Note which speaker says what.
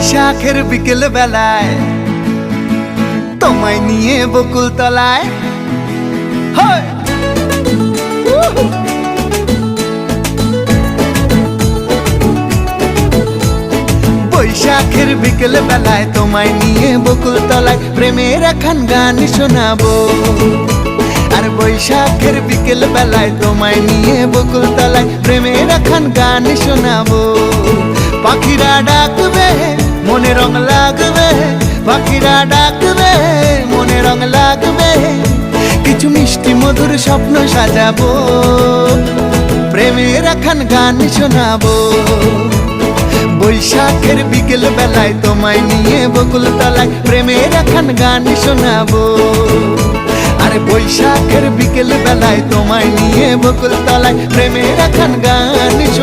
Speaker 1: বৈশাখের বিকেল বেলায় তোমায় নিয়ে বকুল তলায় বৈশাখের বিকেল বেলায় তোমায় নিয়ে বকুল তলায় প্রেমের একখান গান শোনাবো। আর বৈশাখের বিকেল বেলায় তোমায় নিয়ে বকুল তলায় প্রেমের একখান গান শোনাবো। পাখিরা ডাকবে মনে রং লাগবে, পাখিরা ডাকবে মনে রং লাগবে, কিছু মিষ্টি মধুর স্বপ্ন সাজাবো, প্রেমের একখান গান শোনাবো। বৈশাখের বিকেল বেলায় তোমায় নিয়ে বকুল তলায় প্রেমের একখান গান শোনাবো। আরে বৈশাখের বিকেল বেলায় তোমায় নিয়ে বকুল তলায় প্রেমের একখান গান শোনাবো।